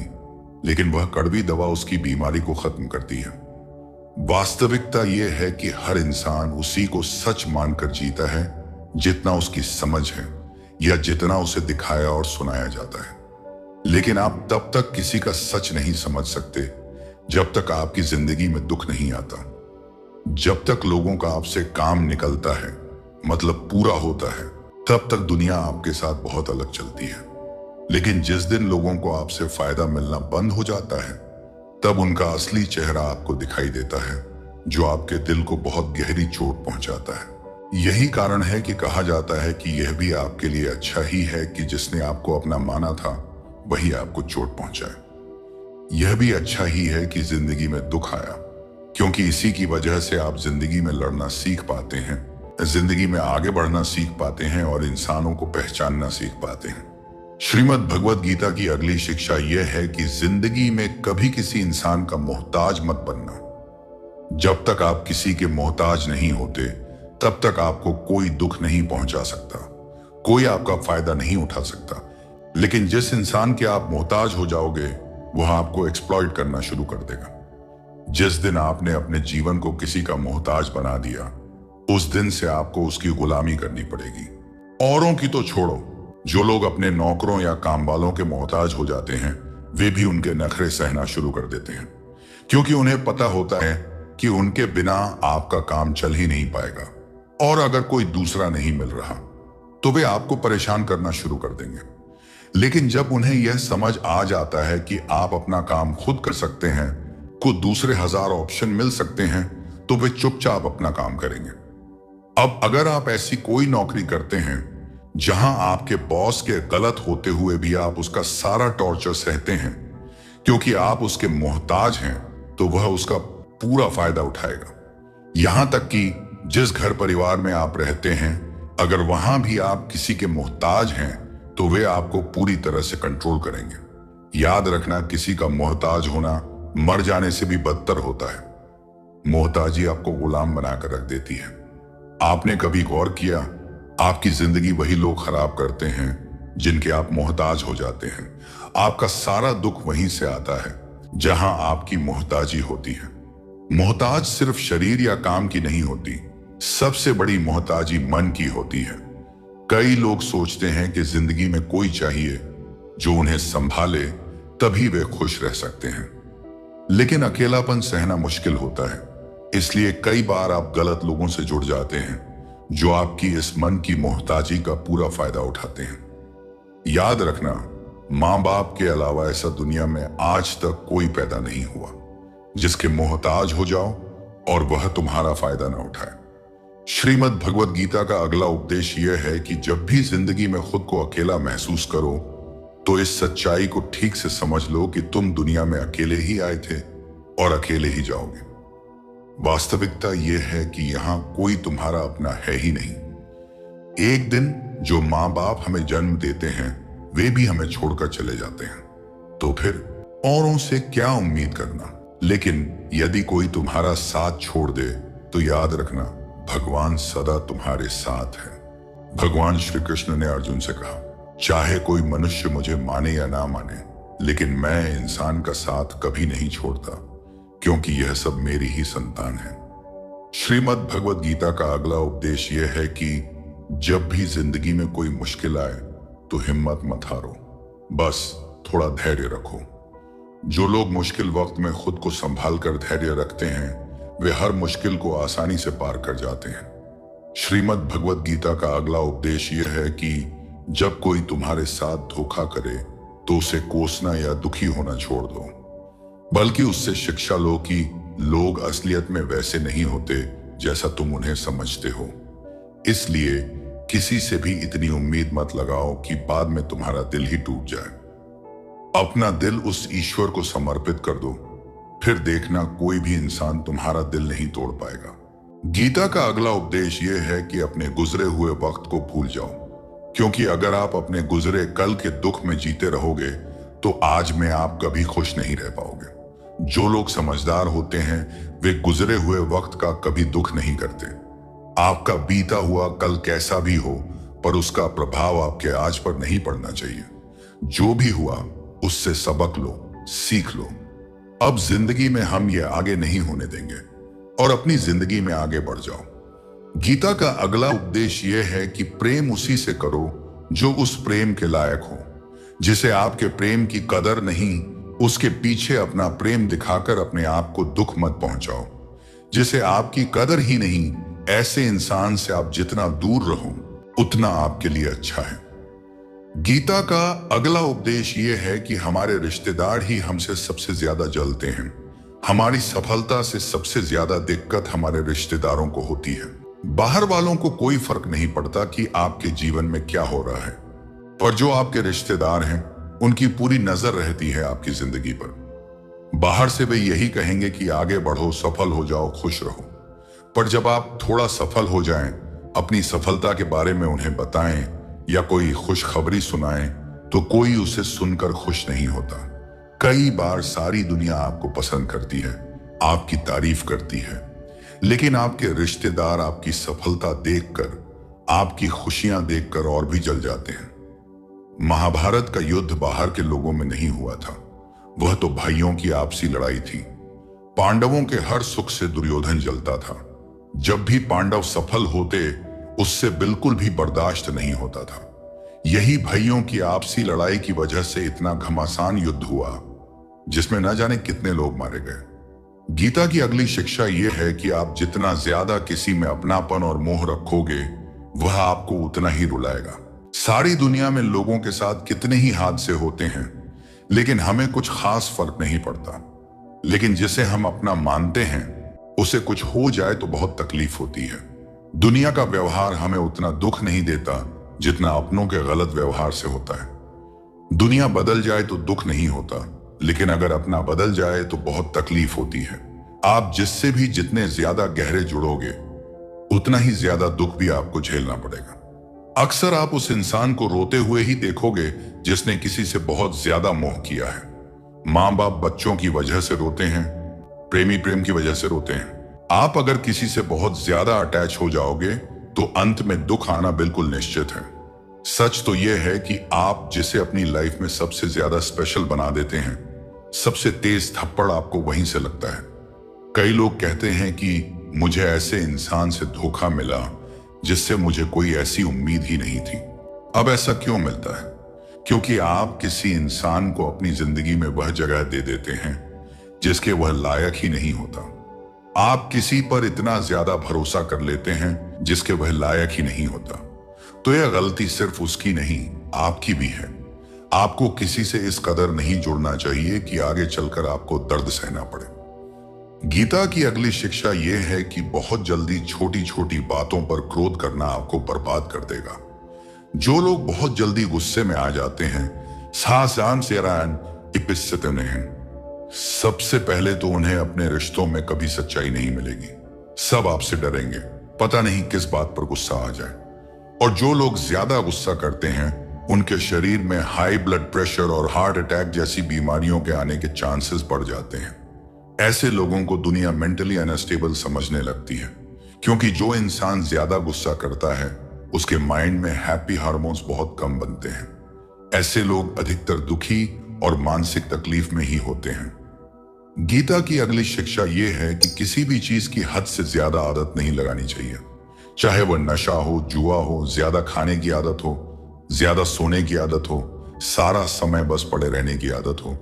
लेकिन वह कड़वी दवा उसकी बीमारी को खत्म करती है। वास्तविकता यह है कि हर इंसान उसी को सच मानकर जीता है जितना उसकी समझ है या जितना उसे दिखाया और सुनाया जाता है। लेकिन आप तब तक किसी का सच नहीं समझ सकते जब तक आपकी जिंदगी में दुख नहीं आता। जब तक लोगों का आपसे काम निकलता है, मतलब पूरा होता है, तब तक दुनिया आपके साथ बहुत अलग चलती है। लेकिन जिस दिन लोगों को आपसे फायदा मिलना बंद हो जाता है, तब उनका असली चेहरा आपको दिखाई देता है, जो आपके दिल को बहुत गहरी चोट पहुंचाता है। यही कारण है कि कहा जाता है कि यह भी आपके लिए अच्छा ही है कि जिसने आपको अपना माना था वही आपको चोट पहुंचाए। यह भी अच्छा ही है कि जिंदगी में दुख आया, क्योंकि इसी की वजह से आप जिंदगी में लड़ना सीख पाते हैं, जिंदगी में आगे बढ़ना सीख पाते हैं और इंसानों को पहचानना सीख पाते हैं। श्रीमद् भगवद गीता की अगली शिक्षा यह है कि जिंदगी में कभी किसी इंसान का मोहताज मत बनना। जब तक आप किसी के मोहताज नहीं होते, तब तक आपको कोई दुख नहीं पहुंचा सकता, कोई आपका फायदा नहीं उठा सकता। लेकिन जिस इंसान के आप मोहताज हो जाओगे, वह आपको एक्सप्लॉइट करना शुरू कर देगा। जिस दिन आपने अपने जीवन को किसी का मोहताज बना दिया, उस दिन से आपको उसकी गुलामी करनी पड़ेगी। औरों की तो छोड़ो, जो लोग अपने नौकरों या काम वालों के मोहताज हो जाते हैं, वे भी उनके नखरे सहना शुरू कर देते हैं, क्योंकि उन्हें पता होता है कि उनके बिना आपका काम चल ही नहीं पाएगा। और अगर कोई दूसरा नहीं मिल रहा तो वे आपको परेशान करना शुरू कर देंगे। लेकिन जब उन्हें यह समझ आ जाता है कि आप अपना काम खुद कर सकते हैं, को दूसरे 1000 ऑप्शन मिल सकते हैं, तो वे चुपचाप अपना काम करेंगे। अब अगर आप ऐसी कोई नौकरी करते हैं जहां आपके बॉस के गलत होते हुए भी आप उसका सारा टॉर्चर सहते हैं क्योंकि आप उसके मोहताज हैं, तो वह उसका पूरा फायदा उठाएगा। यहां तक कि जिस घर परिवार में आप रहते हैं, अगर वहां भी आप किसी के मोहताज हैं, तो वे आपको पूरी तरह से कंट्रोल करेंगे। याद रखना, किसी का मोहताज होना मर जाने से भी बदतर होता है। मोहताजी आपको गुलाम बनाकर रख देती है। आपने कभी गौर किया, आपकी जिंदगी वही लोग खराब करते हैं जिनके आप मोहताज हो जाते हैं। आपका सारा दुख वहीं से आता है जहां आपकी मोहताजी होती है। मोहताज सिर्फ शरीर या काम की नहीं होती, सबसे बड़ी मोहताजी मन की होती है। कई लोग सोचते हैं कि जिंदगी में कोई चाहिए जो उन्हें संभाले, तभी वे खुश रह सकते हैं। लेकिन अकेलापन सहना मुश्किल होता है, इसलिए कई बार आप गलत लोगों से जुड़ जाते हैं जो आपकी इस मन की मोहताजी का पूरा फायदा उठाते हैं। याद रखना, माँ बाप के अलावा ऐसा दुनिया में आज तक कोई पैदा नहीं हुआ जिसके मोहताज हो जाओ और वह तुम्हारा फायदा ना उठाए। श्रीमद् भगवद गीता का अगला उपदेश यह है कि जब भी जिंदगी में खुद को अकेला महसूस करो, तो इस सच्चाई को ठीक से समझ लो कि तुम दुनिया में अकेले ही आए थे और अकेले ही जाओगे। वास्तविकता यह है कि यहां कोई तुम्हारा अपना है ही नहीं। एक दिन जो माँ बाप हमें जन्म देते हैं, वे भी हमें छोड़कर चले जाते हैं, तो फिर औरों से क्या उम्मीद करना। लेकिन यदि कोई तुम्हारा साथ छोड़ दे, तो याद रखना, भगवान सदा तुम्हारे साथ है। भगवान श्री कृष्ण ने अर्जुन से कहा, चाहे कोई मनुष्य मुझे माने या ना माने, लेकिन मैं इंसान का साथ कभी नहीं छोड़ता, क्योंकि यह सब मेरी ही संतान है। श्रीमद् भगवद गीता का अगला उपदेश यह है कि जब भी जिंदगी में कोई मुश्किल आए तो हिम्मत मत हारो, बस थोड़ा धैर्य रखो। जो लोग मुश्किल वक्त में खुद को संभाल कर धैर्य रखते हैं, वे हर मुश्किल को आसानी से पार कर जाते हैं। श्रीमद् भगवद गीता का अगला उपदेश यह है कि जब कोई तुम्हारे साथ धोखा करे तो उसे कोसना या दुखी होना छोड़ दो, बल्कि उससे शिक्षा लो कि लोग असलियत में वैसे नहीं होते जैसा तुम उन्हें समझते हो। इसलिए किसी से भी इतनी उम्मीद मत लगाओ कि बाद में तुम्हारा दिल ही टूट जाए। अपना दिल उस ईश्वर को समर्पित कर दो, फिर देखना कोई भी इंसान तुम्हारा दिल नहीं तोड़ पाएगा। गीता का अगला उपदेश यह है कि अपने गुजरे हुए वक्त को भूल जाओ, क्योंकि अगर आप अपने गुजरे कल के दुख में जीते रहोगे तो आज में आप कभी खुश नहीं रह पाओगे। जो लोग समझदार होते हैं वे गुजरे हुए वक्त का कभी दुख नहीं करते। आपका बीता हुआ कल कैसा भी हो, पर उसका प्रभाव आपके आज पर नहीं पड़ना चाहिए। जो भी हुआ उससे सबक लो, सीख लो। अब जिंदगी में हम ये आगे नहीं होने देंगे और अपनी जिंदगी में आगे बढ़ जाओ। गीता का अगला उपदेश यह है कि प्रेम उसी से करो जो उस प्रेम के लायक हो। जिसे आपके प्रेम की कदर नहीं, उसके पीछे अपना प्रेम दिखाकर अपने आप को दुख मत पहुंचाओ। जिसे आपकी कदर ही नहीं, ऐसे इंसान से आप जितना दूर रहो उतना आपके लिए अच्छा है। गीता का अगला उपदेश यह है कि हमारे रिश्तेदार ही हमसे सबसे ज्यादा जलते हैं। हमारी सफलता से सबसे ज्यादा दिक्कत हमारे रिश्तेदारों को होती है। बाहर वालों को कोई फर्क नहीं पड़ता कि आपके जीवन में क्या हो रहा है, पर जो आपके रिश्तेदार हैं उनकी पूरी नजर रहती है आपकी जिंदगी पर। बाहर से वे यही कहेंगे कि आगे बढ़ो, सफल हो जाओ, खुश रहो, पर जब आप थोड़ा सफल हो जाएं, अपनी सफलता के बारे में उन्हें बताएं या कोई खुशखबरी सुनाएं, तो कोई उसे सुनकर खुश नहीं होता। कई बार सारी दुनिया आपको पसंद करती है, आपकी तारीफ करती है, लेकिन आपके रिश्तेदार आपकी सफलता देखकर, आपकी खुशियां देखकर और भी जल जाते हैं। महाभारत का युद्ध बाहर के लोगों में नहीं हुआ था, वह तो भाइयों की आपसी लड़ाई थी। पांडवों के हर सुख से दुर्योधन जलता था। जब भी पांडव सफल होते उससे बिल्कुल भी बर्दाश्त नहीं होता था। यही भाइयों की आपसी लड़ाई की वजह से इतना घमासान युद्ध हुआ जिसमें न जाने कितने लोग मारे गए। गीता की अगली शिक्षा यह है कि आप जितना ज्यादा किसी में अपनापन और मोह रखोगे वह आपको उतना ही रुलाएगा। सारी दुनिया में लोगों के साथ कितने ही हादसे होते हैं, लेकिन हमें कुछ खास फर्क नहीं पड़ता। लेकिन जिसे हम अपना मानते हैं उसे कुछ हो जाए तो बहुत तकलीफ होती है। दुनिया का व्यवहार हमें उतना दुख नहीं देता जितना अपनों के गलत व्यवहार से होता है। दुनिया बदल जाए तो दुख नहीं होता, लेकिन अगर अपना बदल जाए तो बहुत तकलीफ होती है। आप जिससे भी जितने ज्यादा गहरे जुड़ोगे उतना ही ज्यादा दुख भी आपको झेलना पड़ेगा। अक्सर आप उस इंसान को रोते हुए ही देखोगे जिसने किसी से बहुत ज्यादा मोह किया है। माँ बाप बच्चों की वजह से रोते हैं, प्रेमी प्रेम की वजह से रोते हैं। आप अगर किसी से बहुत ज्यादा अटैच हो जाओगे तो अंत में दुख आना बिल्कुल निश्चित है। सच तो यह है कि आप जिसे अपनी लाइफ में सबसे ज्यादा स्पेशल बना देते हैं, सबसे तेज थप्पड़ आपको वहीं से लगता है। कई लोग कहते हैं कि मुझे ऐसे इंसान से धोखा मिला जिससे मुझे कोई ऐसी उम्मीद ही नहीं थी। अब ऐसा क्यों मिलता है? क्योंकि आप किसी इंसान को अपनी जिंदगी में वह जगह दे देते हैं जिसके वह लायक ही नहीं होता। आप किसी पर इतना ज्यादा भरोसा कर लेते हैं जिसके वह लायक ही नहीं होता। तो यह गलती सिर्फ उसकी नहीं, आपकी भी है। आपको किसी से इस कदर नहीं जुड़ना चाहिए कि आगे चलकर आपको दर्द सहना पड़े। गीता की अगली शिक्षा यह है कि बहुत जल्दी छोटी छोटी बातों पर क्रोध करना आपको बर्बाद कर देगा। जो लोग बहुत जल्दी गुस्से में आ जाते हैं, सबसे पहले तो उन्हें अपने रिश्तों में कभी सच्चाई नहीं मिलेगी। सब आपसे डरेंगे, पता नहीं किस बात पर गुस्सा आ जाए। और जो लोग ज्यादा गुस्सा करते हैं उनके शरीर में हाई ब्लड प्रेशर और हार्ट अटैक जैसी बीमारियों के आने के चांसेस बढ़ जाते हैं। ऐसे लोगों को दुनिया मेंटली अनस्टेबल समझने लगती है, क्योंकि जो इंसान ज्यादा गुस्सा करता है उसके माइंड में हैप्पी हार्मोन्स बहुत कम बनते हैं। ऐसे लोग अधिकतर दुखी और मानसिक तकलीफ में ही होते हैं। गीता की अगली शिक्षा यह है कि किसी भी चीज की हद से ज्यादा आदत नहीं लगानी चाहिए। चाहे वह नशा हो, जुआ हो, ज्यादा खाने की आदत हो, ज्यादा सोने की आदत हो, सारा समय बस पड़े रहने की आदत हो,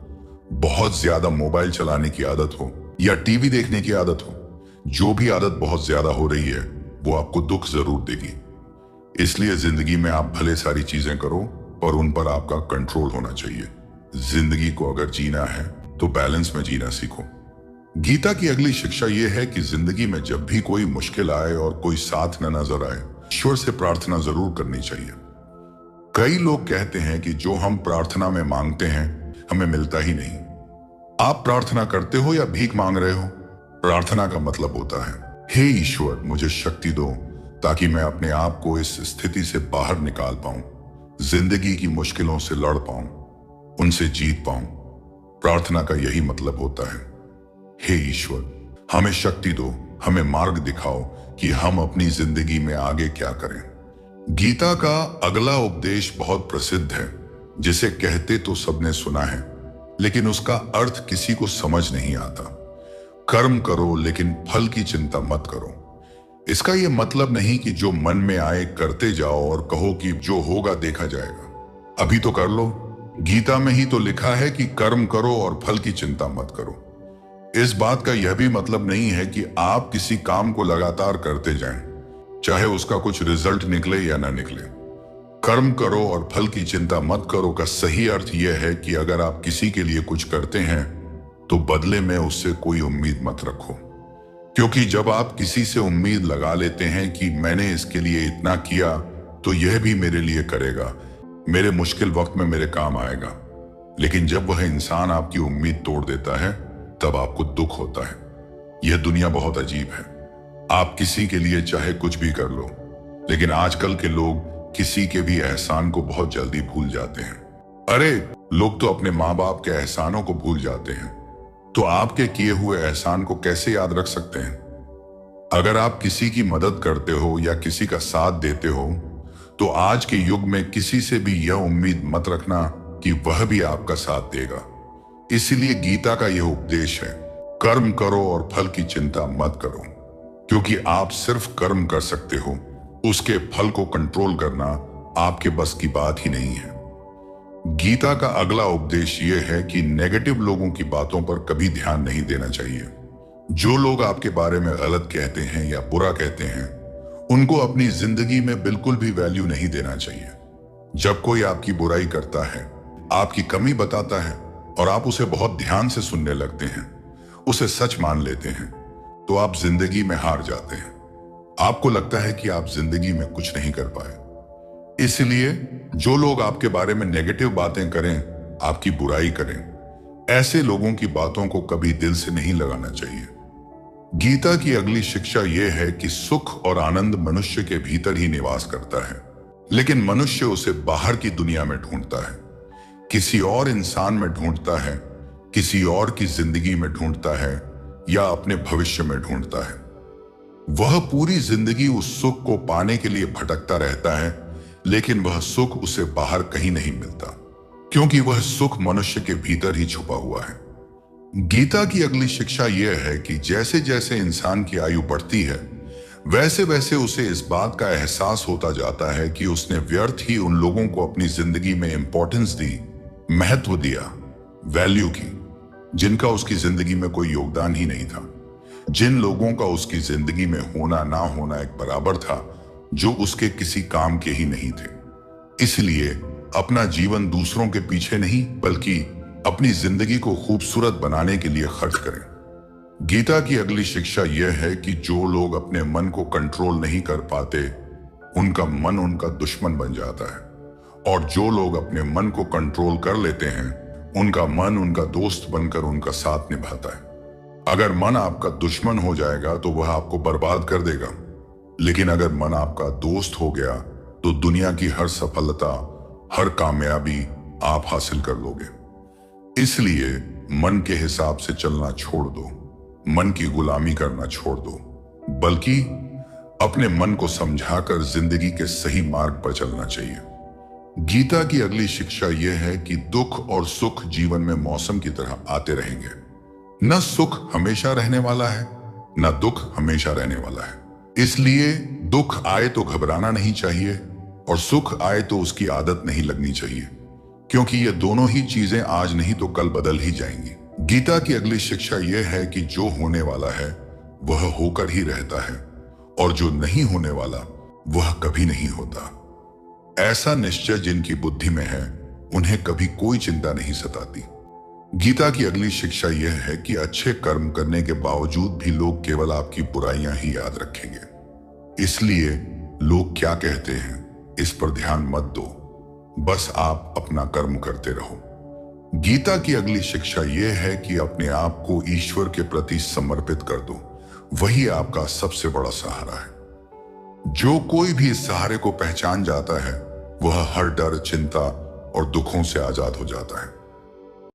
बहुत ज्यादा मोबाइल चलाने की आदत हो या टीवी देखने की आदत हो। जो भी आदत बहुत ज्यादा हो रही है वो आपको दुख जरूर देगी। इसलिए जिंदगी में आप भले सारी चीजें करो, पर उन पर आपका कंट्रोल होना चाहिए। जिंदगी को अगर जीना है तो बैलेंस में जीना सीखो। गीता की अगली शिक्षा यह है कि जिंदगी में जब भी कोई मुश्किल आए और कोई साथ न नजर आए, ईश्वर से प्रार्थना जरूर करनी चाहिए। कई लोग कहते हैं कि जो हम प्रार्थना में मांगते हैं हमें मिलता ही नहीं। आप प्रार्थना करते हो या भीख मांग रहे हो? प्रार्थना का मतलब होता है, हे ईश्वर मुझे शक्ति दो ताकि मैं अपने आप को इस स्थिति से बाहर निकाल पाऊं, जिंदगी की मुश्किलों से लड़ पाऊं, उनसे जीत पाऊं। प्रार्थना का यही मतलब होता है, हे ईश्वर हमें शक्ति दो, हमें मार्ग दिखाओ कि हम अपनी जिंदगी में आगे क्या करें। गीता का अगला उपदेश बहुत प्रसिद्ध है, जिसे कहते तो सबने सुना है लेकिन उसका अर्थ किसी को समझ नहीं आता। कर्म करो लेकिन फल की चिंता मत करो। इसका यह मतलब नहीं कि जो मन में आए करते जाओ और कहो कि जो होगा देखा जाएगा, अभी तो कर लो। गीता में ही तो लिखा है कि कर्म करो और फल की चिंता मत करो। इस बात का यह भी मतलब नहीं है कि आप किसी काम को लगातार करते जाएं, चाहे उसका कुछ रिजल्ट निकले या ना निकले। कर्म करो और फल की चिंता मत करो का सही अर्थ यह है कि अगर आप किसी के लिए कुछ करते हैं तो बदले में उससे कोई उम्मीद मत रखो, क्योंकि जब आप किसी से उम्मीद लगा लेते हैं कि मैंने इसके लिए इतना किया तो यह भी मेरे लिए करेगा, मेरे मुश्किल वक्त में मेरे काम आएगा, लेकिन जब वह इंसान आपकी उम्मीद तोड़ देता है तब आपको दुख होता है। यह दुनिया बहुत अजीब है। आप किसी के लिए चाहे कुछ भी कर लो, लेकिन आजकल के लोग किसी के भी एहसान को बहुत जल्दी भूल जाते हैं। अरे लोग तो अपने माँ बाप के एहसानों को भूल जाते हैं, तो आपके किए हुए एहसान को कैसे याद रख सकते हैं? अगर आप किसी की मदद करते हो या किसी का साथ देते हो तो आज के युग में किसी से भी यह उम्मीद मत रखना कि वह भी आपका साथ देगा। इसीलिए गीता का यह उपदेश है, कर्म करो और फल की चिंता मत करो, क्योंकि आप सिर्फ कर्म कर सकते हो, उसके फल को कंट्रोल करना आपके बस की बात ही नहीं है। गीता का अगला उपदेश यह है कि नेगेटिव लोगों की बातों पर कभी ध्यान नहीं देना चाहिए। जो लोग आपके बारे में गलत कहते हैं या बुरा कहते हैं उनको अपनी जिंदगी में बिल्कुल भी वैल्यू नहीं देना चाहिए। जब कोई आपकी बुराई करता है, आपकी कमी बताता है और आप उसे बहुत ध्यान से सुनने लगते हैं, उसे सच मान लेते हैं, तो आप जिंदगी में हार जाते हैं। आपको लगता है कि आप जिंदगी में कुछ नहीं कर पाए। इसलिए जो लोग आपके बारे में नेगेटिव बातें करें, आपकी बुराई करें, ऐसे लोगों की बातों को कभी दिल से नहीं लगाना चाहिए। गीता की अगली शिक्षा यह है कि सुख और आनंद मनुष्य के भीतर ही निवास करता है, लेकिन मनुष्य उसे बाहर की दुनिया में ढूंढता है, किसी और इंसान में ढूंढता है, किसी और की जिंदगी में ढूंढता है या अपने भविष्य में ढूंढता है। वह पूरी जिंदगी उस सुख को पाने के लिए भटकता रहता है, लेकिन वह सुख उसे बाहर कहीं नहीं मिलता, क्योंकि वह सुख मनुष्य के भीतर ही छुपा हुआ है। गीता की अगली शिक्षा यह है कि जैसे जैसे इंसान की आयु बढ़ती है, वैसे वैसे उसे इस बात का एहसास होता जाता है कि उसने व्यर्थ ही उन लोगों को अपनी जिंदगी में इंपॉर्टेंस दी, महत्व दिया, वैल्यू की, जिनका उसकी जिंदगी में कोई योगदान ही नहीं था, जिन लोगों का उसकी जिंदगी में होना ना होना एक बराबर था, जो उसके किसी काम के ही नहीं थे। इसलिए अपना जीवन दूसरों के पीछे नहीं बल्कि अपनी जिंदगी को खूबसूरत बनाने के लिए खर्च करें। गीता की अगली शिक्षा यह है कि जो लोग अपने मन को कंट्रोल नहीं कर पाते, उनका मन उनका दुश्मन बन जाता है, और जो लोग अपने मन को कंट्रोल कर लेते हैं, उनका मन उनका दोस्त बनकर उनका साथ निभाता है। अगर मन आपका दुश्मन हो जाएगा तो वह आपको बर्बाद कर देगा, लेकिन अगर मन आपका दोस्त हो गया तो दुनिया की हर सफलता, हर कामयाबी आप हासिल कर लोगे। इसलिए मन के हिसाब से चलना छोड़ दो, मन की गुलामी करना छोड़ दो, बल्कि अपने मन को समझाकर जिंदगी के सही मार्ग पर चलना चाहिए। गीता की अगली शिक्षा यह है कि दुख और सुख जीवन में मौसम की तरह आते रहेंगे। न सुख हमेशा रहने वाला है, न दुख हमेशा रहने वाला है। इसलिए दुख आए तो घबराना नहीं चाहिए और सुख आए तो उसकी आदत नहीं लगनी चाहिए, क्योंकि ये दोनों ही चीजें आज नहीं तो कल बदल ही जाएंगी। गीता की अगली शिक्षा यह है कि जो होने वाला है वह होकर ही रहता है, और जो नहीं होने वाला वह कभी नहीं होता। ऐसा निश्चय जिनकी बुद्धि में है, उन्हें कभी कोई चिंता नहीं सताती। गीता की अगली शिक्षा यह है कि अच्छे कर्म करने के बावजूद भी लोग केवल आपकी बुराइयां ही याद रखेंगे। इसलिए लोग क्या कहते हैं इस पर ध्यान मत दो, बस आप अपना कर्म करते रहो। गीता की अगली शिक्षा यह है कि अपने आप को ईश्वर के प्रति समर्पित कर दो, वही आपका सबसे बड़ा सहारा है। जो कोई भी इस सहारे को पहचान जाता है वह हर डर, चिंता और दुखों से आजाद हो जाता है।